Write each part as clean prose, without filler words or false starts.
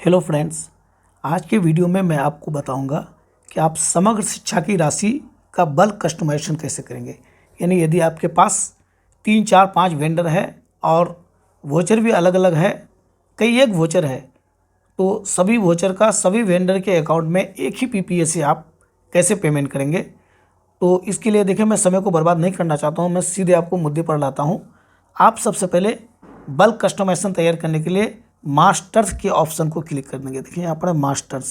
Hello friends, आज के video में मैं आपको बताऊंगा कि आप समग्र शिक्षा की राशि का बल्क कस्टमाइजेशन कैसे करेंगे। यानी यदि आपके पास 3, 4, 5 वेंडर है और वोचर भी अलग अलग है, कई एक वोचर है, तो सभी वोचर का सभी वेंडर के अकाउंट में एक ही पीपीए से आप कैसे पेमेंट करेंगे। तो इसके लिए देखिए, मैं समय को बर्बाद नहीं करना चाहता हूँ, मैं सीधे आपको मुद्दे पर लाता हूँ। आप सबसे पहले बल्क कस्टमाइजेशन तैयार करने के लिए मास्टर्स के ऑप्शन को क्लिक कर देंगे। देखिए यहाँ पर है मास्टर्स।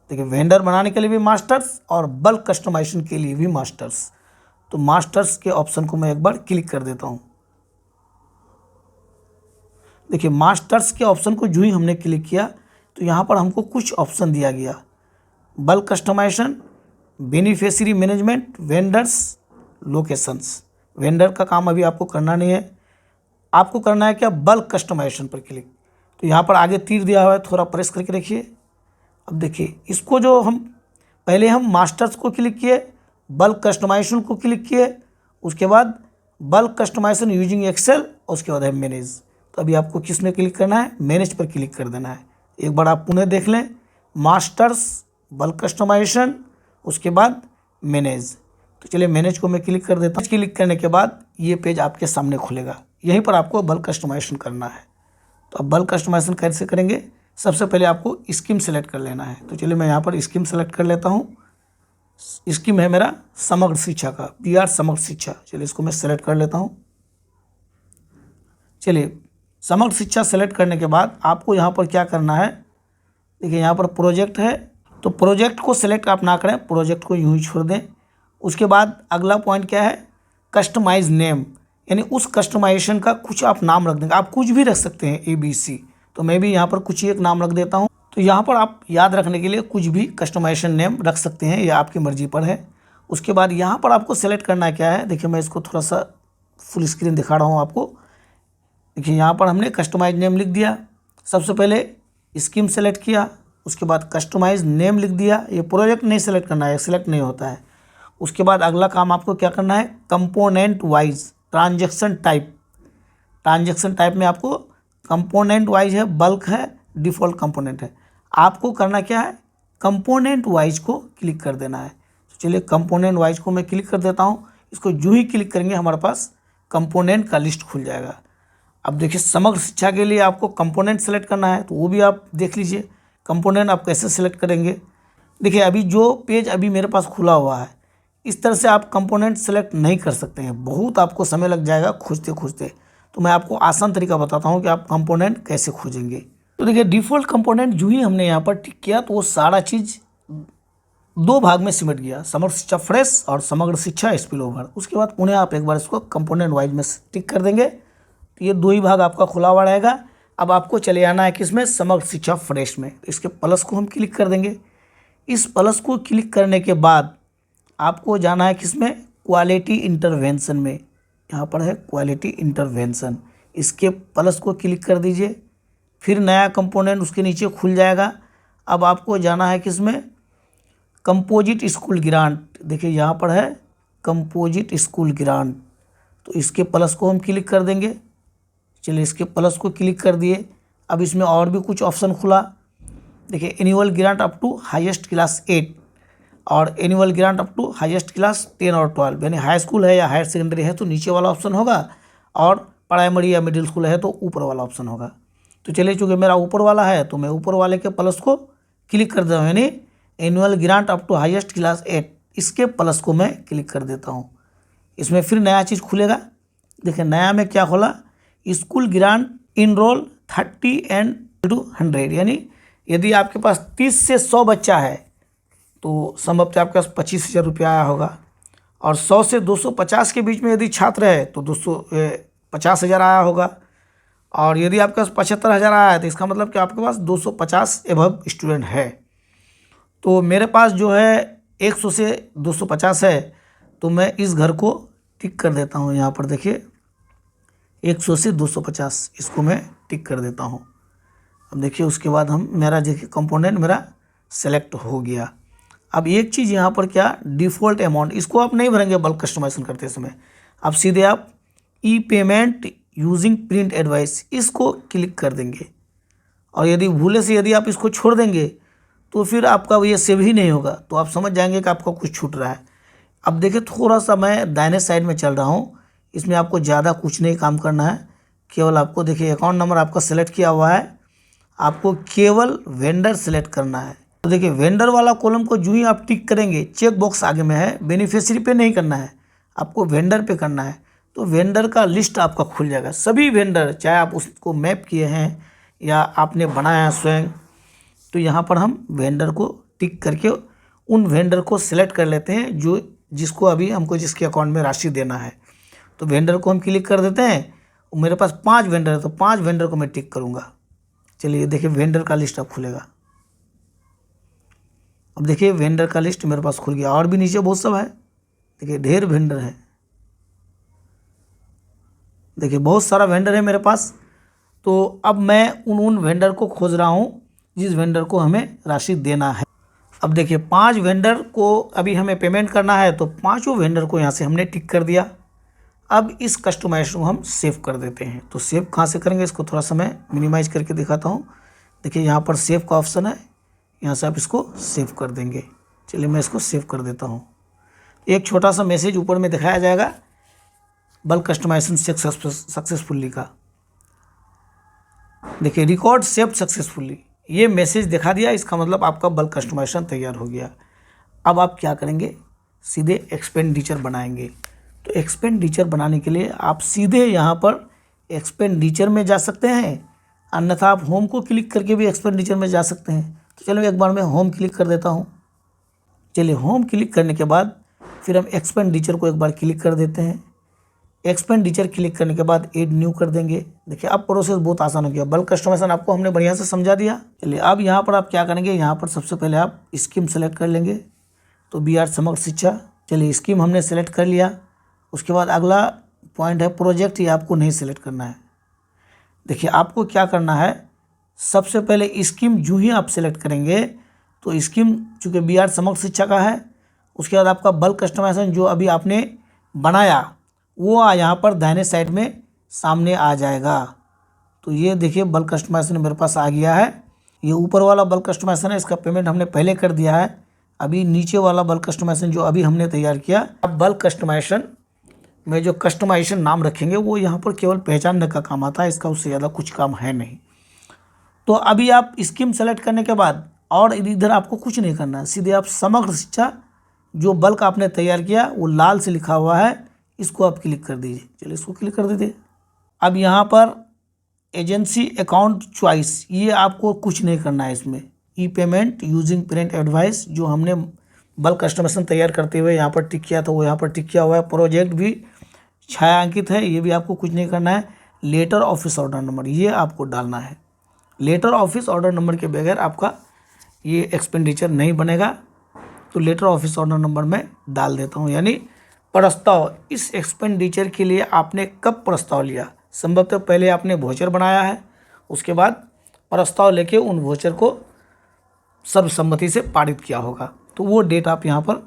देखिए, वेंडर बनाने के लिए भी मास्टर्स और बल्क कस्टमाइजेशन के लिए भी मास्टर्स। तो मास्टर्स के ऑप्शन को मैं एक बार क्लिक कर देता हूँ। देखिए, मास्टर्स के ऑप्शन को जो ही हमने क्लिक किया तो यहाँ पर हमको कुछ ऑप्शन दिया गया। Bulk customisation, beneficiary management, vendors, locations. Vendor का काम अभी आपको करना नहीं है, आपको करना है क्या, बल्क कस्टमाइजेशन पर क्लिक। तो यहाँ पर आगे तीर दिया हुआ है, थोड़ा प्रेस करके रखिए। अब देखिए, इसको जो हम मास्टर्स को क्लिक किए, बल्क कस्टमाइजेशन को क्लिक किए, उसके बाद बल्क कस्टमाइजेशन यूजिंग एक्सेल, और उसके बाद है मैनेज। तो अभी आपको किस में क्लिक करना है, मैनेज पर क्लिक कर देना है। एक बार आप पुनः देख लें, मास्टर्स, बल्क कस्टमाइजेशन, उसके बाद मैनेज। तो चलिए मैनेज को मैं क्लिक कर देता हूँ। क्लिक करने के बाद ये पेज आपके सामने खुलेगा, यहीं पर आपको बल्क कस्टमाइजेशन करना है। तो अब बल्क कस्टमाइजेशन कैसे करेंगे, सबसे पहले आपको स्कीम सेलेक्ट कर लेना है। तो चलिए मैं यहाँ पर स्कीम सेलेक्ट कर लेता हूँ। स्कीम है मेरा समग्र शिक्षा का, PR समग्र शिक्षा। चलिए इसको मैं सेलेक्ट कर लेता हूँ। चलिए, समग्र शिक्षा सेलेक्ट करने के बाद आपको यहाँ पर क्या करना है, देखिए यहाँ पर प्रोजेक्ट है, तो प्रोजेक्ट को सेलेक्ट आप ना करें, प्रोजेक्ट को यूँ ही छोड़ दें। उसके बाद अगला पॉइंट क्या है, कस्टमाइज नेम, यानी उस कस्टमाइजेशन का कुछ आप नाम रख देंगे। आप कुछ भी रख सकते हैं, ABC। तो मैं भी यहाँ पर कुछ ही एक नाम रख देता हूँ। तो यहाँ पर आप याद रखने के लिए कुछ भी कस्टमाइजेशन नेम रख सकते हैं, यह आपकी मर्जी पर है। उसके बाद यहाँ पर आपको सेलेक्ट करना क्या है, देखिए मैं इसको थोड़ा सा फुल स्क्रीन दिखा रहा हूँ आपको। देखिए यहाँ पर हमने कस्टमाइज नेम लिख दिया। सबसे पहले स्कीम सेलेक्ट किया, उसके बाद कस्टमाइज नेम लिख दिया। ये प्रोजेक्ट नहीं सेलेक्ट करना है, सेलेक्ट नहीं होता है। उसके बाद अगला काम आपको क्या करना है, component wise transaction type. Transaction type में आपको कंपोनेंट वाइज है, बल्क है, डिफ़ॉल्ट कंपोनेंट है। आपको करना क्या है, कंपोनेंट वाइज को क्लिक कर देना है। तो चलिए कंपोनेंट वाइज को मैं क्लिक कर देता हूँ। इसको जो ही क्लिक करेंगे हमारे पास कंपोनेंट का लिस्ट खुल जाएगा। अब देखिए, समग्र शिक्षा के लिए आपको कंपोनेंट सेलेक्ट करना है, तो वो भी आप देख लीजिए कंपोनेंट आप कैसे सेलेक्ट करेंगे। देखिए अभी जो पेज अभी मेरे पास खुला हुआ है, इस तरह से आप कंपोनेंट सेलेक्ट नहीं कर सकते हैं, बहुत आपको समय लग जाएगा खोजते खोजते। तो मैं आपको आसान तरीका बताता हूं कि आप कंपोनेंट कैसे खोजेंगे। तो देखिए, डिफ़ॉल्ट कंपोनेंट जो ही हमने यहाँ पर टिक किया तो वो सारा चीज़ 2 भाग में सिमट गया, समग्र शिक्षा फ्रेश और समग्र शिक्षा स्पिल ओवर। उसके बाद पुनः आप एक बार इसको कंपोनेंट वाइज में टिक कर देंगे, तो ये 2 ही भाग आपका खुला हुआ रहेगा। अब आपको चले आना है किसमें, समग्र शिक्षा फ्रेश में। तो इसके प्लस को हम क्लिक कर देंगे। इस प्लस को क्लिक करने के बाद आपको जाना है किसमें, क्वालिटी इंटरवेंशन में। यहाँ पर है क्वालिटी इंटरवेंशन, इसके प्लस को क्लिक कर दीजिए। फिर नया कंपोनेंट उसके नीचे खुल जाएगा। अब आपको जाना है किसमें, कंपोजिट स्कूल ग्रांट। देखिए यहाँ पर है कंपोजिट स्कूल ग्रांट, तो इसके प्लस को हम क्लिक कर देंगे। चलिए इसके प्लस को क्लिक कर दिए। अब इसमें और भी कुछ ऑप्शन खुला। देखिए, annual grant up to highest class 8 और annual grant up to highest class 10 और 12, यानी हाई स्कूल है या हायर सेकेंडरी है तो नीचे वाला ऑप्शन होगा, और प्राइमरी या मिडिल स्कूल है तो ऊपर वाला ऑप्शन होगा। तो चलिए, चूँकि मेरा ऊपर वाला है तो मैं ऊपर वाले के प्लस को क्लिक कर देता हूँ, यानी annual grant up to highest class 8, इसके प्लस को मैं क्लिक कर देता हूँ। इसमें फिर नया चीज़ खुलेगा। देखिए नया में क्या खोला, school grant enrol 30 and to 100, यानी यदि आपके पास 30 से 100 बच्चा है तो संभवतः आपके पास 25,000 रुपया आया होगा, और 100 से 250 के बीच में यदि छात्र है तो 250,000 आया होगा, और यदि आपके पास 75,000 आया है तो इसका मतलब कि आपके पास 250 एबव स्टूडेंट है। तो मेरे पास जो है 100 से 250 है, तो मैं इस घर को टिक कर देता हूँ। यहाँ पर देखिए 100 से 250, इसको मैं टिक कर देता हूँ। अब देखिए उसके बाद मेरा देखिए कंपोनेंट मेरा सेलेक्ट हो गया। अब एक चीज़ यहाँ पर क्या, डिफ़ॉल्ट अमाउंट, इसको आप नहीं भरेंगे बल्क कस्टमाइजेशन करते समय। अब सीधे आप ई पेमेंट यूजिंग प्रिंट एडवाइस, इसको क्लिक कर देंगे और यदि भूले से यदि आप इसको छोड़ देंगे तो फिर आपका ये सेव ही नहीं होगा, तो आप समझ जाएंगे कि आपका कुछ छूट रहा है। अब देखिए थोड़ा सा मैं दाहिने साइड में चल रहा हूँ, इसमें आपको ज़्यादा कुछ नहीं काम करना है, केवल आपको देखिए अकाउंट नंबर आपका सेलेक्ट किया हुआ है, आपको केवल वेंडर सेलेक्ट करना है। तो देखिए वेंडर वाला कॉलम को जो ही आप टिक करेंगे, चेक बॉक्स आगे में है, बेनिफिशियरी पे नहीं करना है, आपको वेंडर पे करना है। तो वेंडर का लिस्ट आपका खुल जाएगा, सभी वेंडर, चाहे आप उसको मैप किए हैं या आपने बनाया है स्वयं। तो यहाँ पर हम वेंडर को टिक करके उन वेंडर को सिलेक्ट कर लेते हैं जो जिसको अभी हमको जिसके अकाउंट में राशि देना है। तो वेंडर को हम क्लिक कर देते हैं। मेरे पास 5 वेंडर है तो 5 वेंडर को मैं टिक करूँगा। चलिए देखिए वेंडर का लिस्ट अब खुलेगा। अब देखिए वेंडर का लिस्ट मेरे पास खुल गया, और भी नीचे बहुत सब है, देखिए ढेर वेंडर है, देखिए बहुत सारा वेंडर है मेरे पास। तो अब मैं उन वेंडर को खोज रहा हूँ जिस वेंडर को हमें राशि देना है। अब देखिए 5 वेंडर को अभी हमें पेमेंट करना है, तो 5 वेंडर को यहाँ से हमने टिक कर दिया। अब इस कस्टमाइजेशन को हम सेव कर देते हैं। तो सेव कहाँ से करेंगे, इसको थोड़ा सा मैं मिनिमाइज करके दिखाता हूँ। देखिए यहाँ पर सेव का ऑप्शन है, यहाँ से आप इसको सेव कर देंगे। चलिए मैं इसको सेव कर देता हूँ। एक छोटा सा मैसेज ऊपर में दिखाया जाएगा बल्क कस्टमाइजेशन सक्सेसफुली का, देखिए रिकॉर्ड सेव सक्सेसफुली, ये मैसेज दिखा दिया, इसका मतलब आपका बल्क कस्टमाइजेशन तैयार हो गया। अब आप क्या करेंगे, सीधे एक्सपेंडिचर बनाएंगे। तो एक्सपेंडिचर बनाने के लिए आप सीधे यहाँ पर एक्सपेंडिचर में जा सकते हैं, अन्यथा आप होम को क्लिक करके भी एक्सपेंडिचर में जा सकते हैं। तो चलो एक बार मैं होम क्लिक कर देता हूँ। चलिए होम क्लिक करने के बाद फिर हम एक्सपेंडिचर को एक बार क्लिक कर देते हैं। एक्सपेंडिचर क्लिक करने के बाद ऐड न्यू कर देंगे। देखिए अब प्रोसेस बहुत आसान हो गया, बल्क कस्टमाइजेशन आपको हमने बढ़िया से समझा दिया। चलिए अब यहाँ पर आप क्या करेंगे, यहाँ पर सबसे पहले आप स्कीम सेलेक्ट कर लेंगे। तो BR समग्र शिक्षा, चलिए स्कीम हमने सेलेक्ट कर लिया। उसके बाद अगला पॉइंट है प्रोजेक्ट, ये आपको नहीं सेलेक्ट करना है। देखिए आपको क्या करना है, सबसे पहले स्कीम जो ही आप सेलेक्ट करेंगे, तो स्कीम चूँकि BR समग्र शिक्षा का है, उसके बाद आपका बल्क कस्टमाइजेशन जो अभी आपने बनाया वो यहाँ पर दाहिने साइड में सामने आ जाएगा। तो ये देखिए बल्क कस्टमाइजेशन मेरे पास आ गया है। ये ऊपर वाला बल्क कस्टमाइजेशन है, इसका पेमेंट हमने पहले कर दिया है। अभी नीचे वाला बल्क कस्टमाइजेशन जो अभी हमने तैयार किया, अब बल्क कस्टमाइजेशन में जो कस्टमाइजेशन नाम रखेंगे वो यहाँ पर केवल पहचानने का काम आता है, इसका उससे ज़्यादा कुछ काम है नहीं। तो अभी आप स्कीम सेलेक्ट करने के बाद और इधर आपको कुछ नहीं करना है, सीधे आप समग्र शिक्षा जो बल्क आपने तैयार किया वो लाल से लिखा हुआ है, इसको आप क्लिक कर दीजिए। चलिए इसको क्लिक कर दीजिए। अब यहाँ पर एजेंसी अकाउंट चॉइस, ये आपको कुछ नहीं करना है इसमें। ई पेमेंट यूजिंग प्रिंट एडवाइस जो हमने बल्क कस्टमाइजेशन तैयार करते हुए यहाँ पर टिक किया था वो यहाँ पर टिक किया हुआ है। प्रोजेक्ट भी छायांकित है, ये भी आपको कुछ नहीं करना है। लेटर ऑफिस ऑर्डर नंबर ये आपको डालना है। लेटर ऑफिस ऑर्डर नंबर के बगैर आपका ये एक्सपेंडिचर नहीं बनेगा। तो लेटर ऑफिस ऑर्डर नंबर मैं डाल देता हूँ, यानी प्रस्ताव, इस एक्सपेंडिचर के लिए आपने कब प्रस्ताव लिया। संभवतः पहले आपने वोचर बनाया है, उसके बाद प्रस्ताव लेके उन वोचर को सर्वसम्मति से पारित किया होगा, तो वो डेट आप यहाँ पर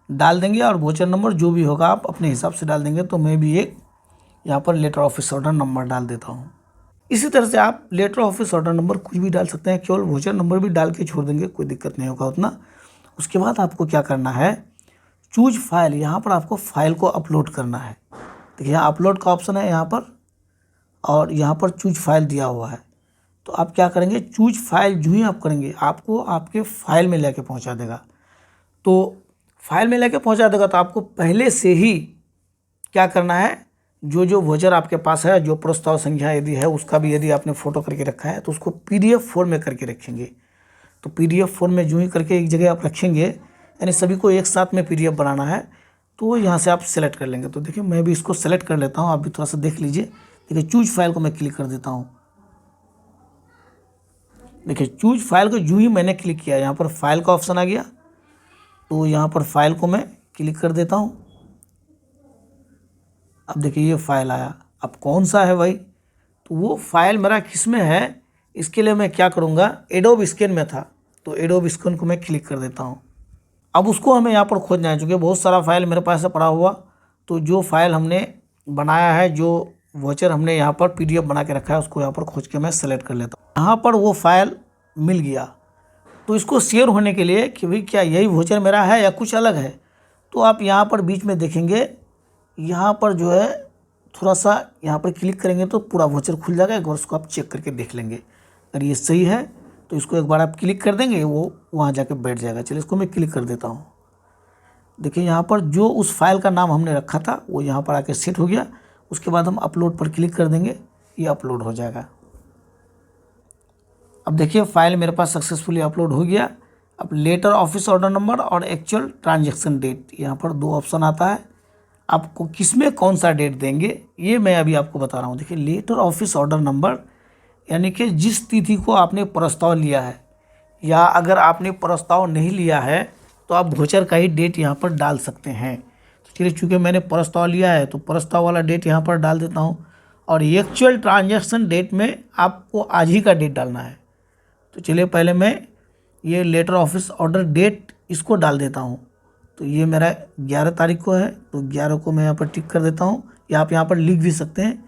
डाल देंगे और वोचर नंबर जो भी होगा आप अपने हिसाब से डाल देंगे। तो मैं भी एक यहाँ पर लेटर ऑफिस ऑर्डर नंबर डाल देता हूँ। इसी तरह से आप लेटर ऑफिस ऑर्डर नंबर कुछ भी डाल सकते हैं, केवल वोचर नंबर भी डाल के छोड़ देंगे, कोई दिक्कत नहीं होगा उतना। उसके बाद आपको क्या करना है, चूज फाइल, यहाँ पर आपको फाइल को अपलोड करना है। देखिए यहाँ अपलोड का ऑप्शन है यहाँ पर, और यहाँ पर चूज फाइल दिया हुआ है। तो आप क्या करेंगे, चूज फाइल जो ही आप करेंगे आपको आपके फाइल में लेके पहुँचा देगा। तो फाइल में लेके पहुँचा देगा तो आपको पहले से ही क्या करना है, जो वोचर आपके पास है, जो प्रस्ताव संख्या यदि है उसका भी यदि आपने फ़ोटो करके रखा है तो उसको PDF फॉर्म में करके रखेंगे। तो PDF फॉर्म में जो ही करके एक जगह आप रखेंगे, यानी सभी को एक साथ में PDF बनाना है, तो यहाँ से आप सेलेक्ट कर लेंगे। तो देखिए मैं भी इसको सेलेक्ट कर लेता हूँ, आप भी थोड़ा सा देख लीजिए। देखिए चूज फाइल को मैं क्लिक कर देता हूँ। देखिए चूज फाइल को जो ही मैंने क्लिक किया, यहाँ पर फाइल का ऑप्शन आ गया, तो यहाँ पर फाइल को मैं क्लिक कर देता हूँ। अब देखिए ये फाइल आया। अब कौन सा है भाई, तो वो फाइल मेरा किस में है, इसके लिए मैं क्या करूँगा, एडोब स्कैन में था, तो एडोब स्कैन को मैं क्लिक कर देता हूँ। अब उसको हमें यहाँ पर खोजना है, चूँकि बहुत सारा फाइल मेरे पास से पड़ा हुआ, तो जो फाइल हमने बनाया है, जो वोचर हमने यहाँ पर PDF बना के रखा है, उसको यहाँ पर खोज के मैं सेलेक्ट कर लेता हूँ। यहाँ पर वो फाइल मिल गया, तो इसको शेयर होने के लिए कि भाई क्या यही वोचर मेरा है या कुछ अलग है, तो आप यहाँ पर बीच में देखेंगे, यहाँ पर जो है थोड़ा सा यहाँ पर क्लिक करेंगे तो पूरा वोचर खुल जाएगा। एक बार उसको आप चेक करके देख लेंगे, अगर ये सही है तो इसको एक बार आप क्लिक कर देंगे, वो वहाँ जाके बैठ जाएगा। चलिए इसको मैं क्लिक कर देता हूँ। देखिए यहाँ पर जो उस फाइल का नाम हमने रखा था वो यहाँ पर आके सेट हो गया। उसके बाद हम अपलोड पर क्लिक कर देंगे, ये अपलोड हो जाएगा। अब देखिए फाइल मेरे पास सक्सेसफुली अपलोड हो गया। अब लेटर ऑफिस ऑर्डर नंबर और एक्चुअल ट्रांजैक्शन डेट, यहाँ पर 2 ऑप्शन आता है। आपको किसमें कौन सा डेट देंगे ये मैं अभी आपको बता रहा हूँ। देखिए लेटर ऑफिस ऑर्डर नंबर यानी कि जिस तिथि को आपने प्रस्ताव लिया है, या अगर आपने प्रस्ताव नहीं लिया है तो आप वोचर का ही डेट यहाँ पर डाल सकते हैं। तो चलिए चूँकि मैंने प्रस्ताव लिया है तो प्रस्ताव वाला डेट यहाँ पर डाल देता हूँ। और एक्चुअल ट्रांजैक्शन डेट में आपको आज ही का डेट डालना है। तो चलिए पहले मैं ये लेटर ऑफिस ऑर्डर डेट इसको डाल देता हूँ। तो ये मेरा 11 तारीख को है, तो 11 को मैं यहाँ पर टिक कर देता हूँ, या आप यहाँ पर लिख भी सकते हैं।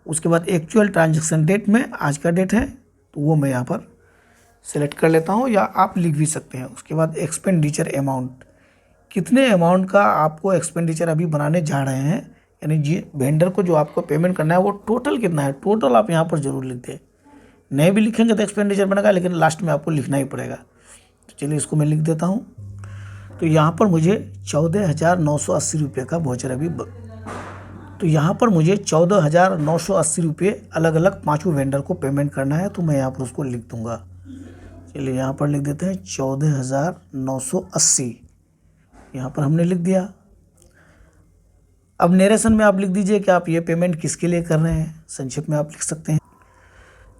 उसके बाद एक्चुअल ट्रांजैक्शन डेट में आज का डेट है तो वो मैं यहाँ पर सेलेक्ट कर लेता हूँ, या आप लिख भी सकते हैं। उसके बाद एक्सपेंडिचर अमाउंट, कितने अमाउंट का आपको एक्सपेंडिचर अभी बनाने जा रहे हैं, यानी जी वेंडर को जो आपको पेमेंट करना है वो टोटल कितना है, टोटल आप यहाँ पर ज़रूर लिख दें। नहीं भी लिखेंगे तो एक्सपेंडिचर बनेगा, लेकिन लास्ट में आपको लिखना ही पड़ेगा। तो चलिए इसको मैं लिख देता हूँ। तो यहाँ पर मुझे 14,980 रुपये का वोचर अभी तो यहाँ पर मुझे 14,980 रुपये अलग अलग 5 वेंडर को पेमेंट करना है। तो मैं यहाँ पर उसको लिख दूँगा। चलिए यहाँ पर लिख देते हैं 14,980, यहाँ पर हमने लिख दिया। अब नरेशन में आप लिख दीजिए कि आप ये पेमेंट किसके लिए कर रहे हैं, संक्षेप में आप लिख सकते हैं।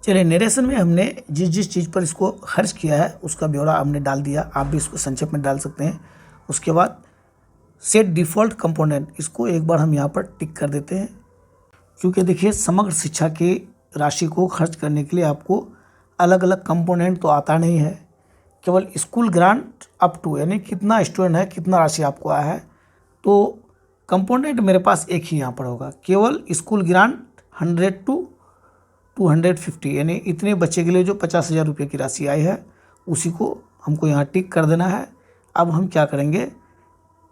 चलिए नरेशन में हमने जिस जिस चीज़ पर इसको खर्च किया है उसका ब्यौरा हमने डाल दिया, आप भी इसको संक्षेप में डाल सकते हैं। उसके बाद सेट डिफ़ॉल्ट कंपोनेंट, इसको एक बार हम यहाँ पर टिक कर देते हैं, क्योंकि देखिए समग्र शिक्षा की राशि को खर्च करने के लिए आपको अलग अलग कंपोनेंट तो आता नहीं है, केवल स्कूल ग्रांट अप टू यानी कितना स्टूडेंट है, कितना राशि आपको आया है। तो कंपोनेंट मेरे पास एक ही यहाँ पर होगा, केवल स्कूल ग्रांट 100 to 250, यानी इतने बच्चे के लिए जो 50,000 रुपये की राशि आई है उसी को हमको यहाँ टिक कर देना है। अब हम क्या करेंगे,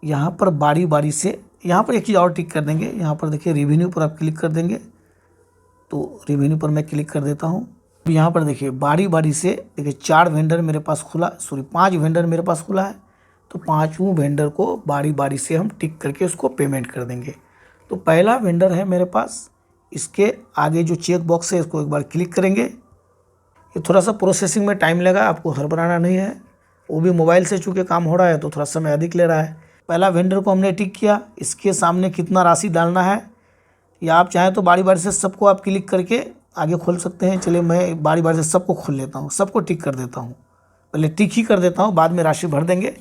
यहाँ पर बारी बारी से यहाँ पर एक चीज़ और टिक कर देंगे। यहाँ पर देखिए रेवेन्यू पर आप क्लिक कर देंगे, तो रेवेन्यू पर मैं क्लिक कर देता हूँ। यहाँ पर देखिए बारी बारी से देखिए 4 वेंडर मेरे पास खुला, 5 वेंडर मेरे पास खुला है। तो 5वें वेंडर को बारी बारी से हम टिक करके उसको पेमेंट कर देंगे। तो पहला वेंडर है मेरे पास, इसके आगे जो चेक बॉक्स है इसको एक बार क्लिक करेंगे। ये थोड़ा सा प्रोसेसिंग में टाइम लगा, आपको हड़बड़ाना नहीं है, वो भी मोबाइल से चूँकि काम हो रहा है तो थोड़ा समय अधिक ले रहा है। पहला वेंडर को हमने टिक किया, इसके सामने कितना राशि डालना है, या आप चाहें तो बारी बारी से सबको आप क्लिक करके आगे खोल सकते हैं। चलिए मैं बारी बारी से सबको खोल लेता हूँ, सबको टिक कर देता हूँ। पहले टिक ही कर देता हूँ, बाद में राशि भर देंगे।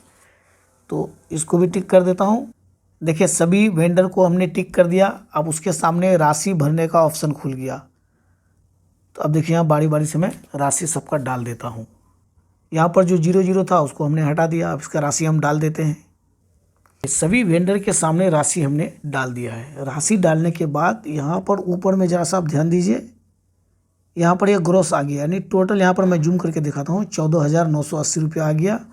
तो इसको भी टिक कर देता हूँ। देखिए सभी वेंडर को हमने टिक कर दिया। अब उसके सामने राशि भरने का ऑप्शन खुल गया। तो अब देखिए यहाँ बारी बारी से मैं राशि सबका डाल देता हूँ। यहाँ पर जो 00 था उसको हमने हटा दिया, अब इसका राशि हम डाल देते हैं। सभी वेंडर के सामने राशि हमने डाल दिया है। राशि डालने के बाद यहाँ पर ऊपर में जरा सा आप ध्यान दीजिए, यहाँ पर ये ग्रोस आ गया, यानी टोटल यहाँ पर मैं जूम करके दिखाता हूँ 14,980 रुपये आ गया।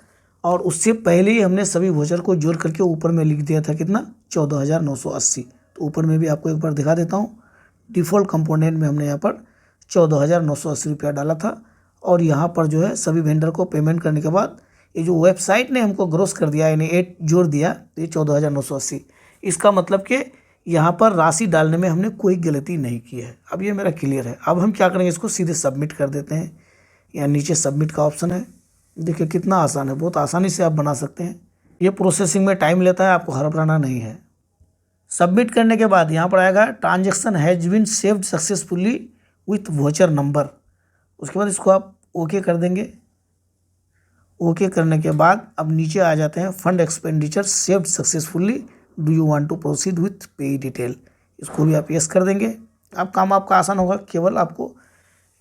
और उससे पहले ही हमने सभी वोचर को जोड़ करके ऊपर में लिख दिया था कितना, 14,980। तो ऊपर में भी आपको एक बार दिखा देता हूँ। डिफ़ॉल्ट कंपोनेंट में हमने यहाँ पर 14,980 रुपया डाला था। और यहाँ पर जो है सभी वेंडर को पेमेंट करने के बाद ये जो वेबसाइट ने हमको ग्रोस कर दिया, यानी 8 जोड़ दिया, तो ये 14,980। इसका मतलब कि यहाँ पर राशि डालने में हमने कोई गलती नहीं की है। अब ये मेरा क्लियर है। अब हम क्या करेंगे, इसको सीधे सबमिट कर देते हैं। यहाँ नीचे सबमिट का ऑप्शन है, देखिए कितना आसान है, बहुत आसानी से आप बना सकते हैं। ये प्रोसेसिंग में टाइम लेता है, आपको हड़बड़ाना नहीं है। सबमिट करने के बाद यहाँ पर आएगा transaction has been saved successfully with voucher number. उसके बाद इसको आप ओके कर देंगे। ओके करने के बाद अब नीचे आ जाते हैं fund expenditure saved successfully, do you want to proceed with pay detail. इसको भी आप यस कर देंगे। अब काम आपका आसान होगा, केवल आपको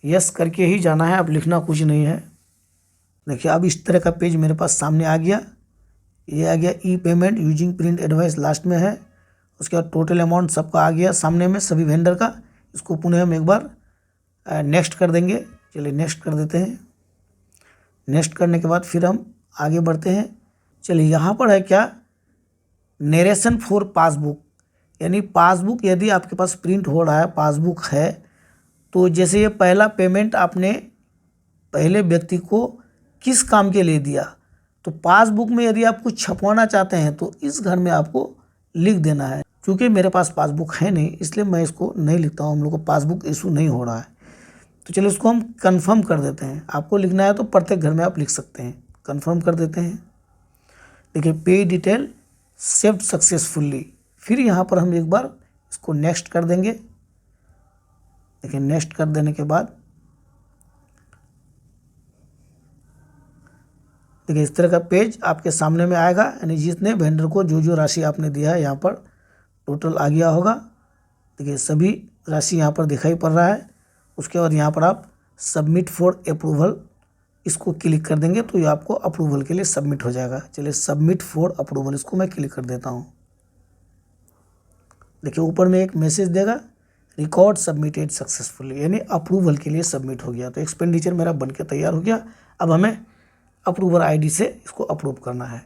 यस करके ही जाना है, अब लिखना कुछ नहीं है। देखिए अब इस तरह का पेज मेरे पास सामने आ गया। ये आ गया e payment using print advice last में है। उसके बाद टोटल अमाउंट सबका आ गया सामने में सभी वेंडर का। इसको पुनः हम एक बार नेक्स्ट कर देंगे। चलिए नेक्स्ट कर देते हैं। नेक्स्ट करने के बाद फिर हम आगे बढ़ते हैं। चलिए यहाँ पर है क्या, नरेशन फॉर पासबुक, यानी पासबुक यदि आपके पास प्रिंट हो रहा है, पासबुक है, तो जैसे ये पहला पेमेंट आपने पहले व्यक्ति को किस काम के लिए दिया, तो पासबुक में यदि आप कुछ छपवाना चाहते हैं तो इस घर में आपको लिख देना है। क्योंकि मेरे पास पासबुक है नहीं इसलिए मैं इसको नहीं लिखता हूँ, हम लोग को पासबुक इशू नहीं हो रहा है। तो चलिए इसको हम कंफर्म कर देते हैं। आपको लिखना है तो प्रत्येक घर में आप लिख सकते हैं। कंफर्म कर देते हैं। देखिए पे डिटेल सेव्ड सक्सेसफुली। फिर यहाँ पर हम एक बार इसको नेक्स्ट कर देंगे। देखिए नेक्स्ट कर देने के बाद देखिए इस तरह का पेज आपके सामने में आएगा, यानी जितने वेंडर को जो जो राशि आपने दिया है यहाँ पर टोटल आ गया होगा। देखिए सभी राशि यहाँ पर दिखाई पड़ रहा है। उसके बाद यहाँ पर आप सबमिट फॉर अप्रूवल इसको क्लिक कर देंगे तो ये आपको अप्रूवल के लिए सबमिट हो जाएगा। चलिए सबमिट फॉर अप्रूवल इसको मैं क्लिक कर देता हूँ। देखिए ऊपर में एक मैसेज देगा, रिकॉर्ड सबमिटेड सक्सेसफुली, यानी अप्रूवल के लिए सबमिट हो गया। तो एक्सपेंडिचर मेरा बन के तैयार हो गया। अब हमें अप्रूवर आईडी से इसको अप्रूव करना है।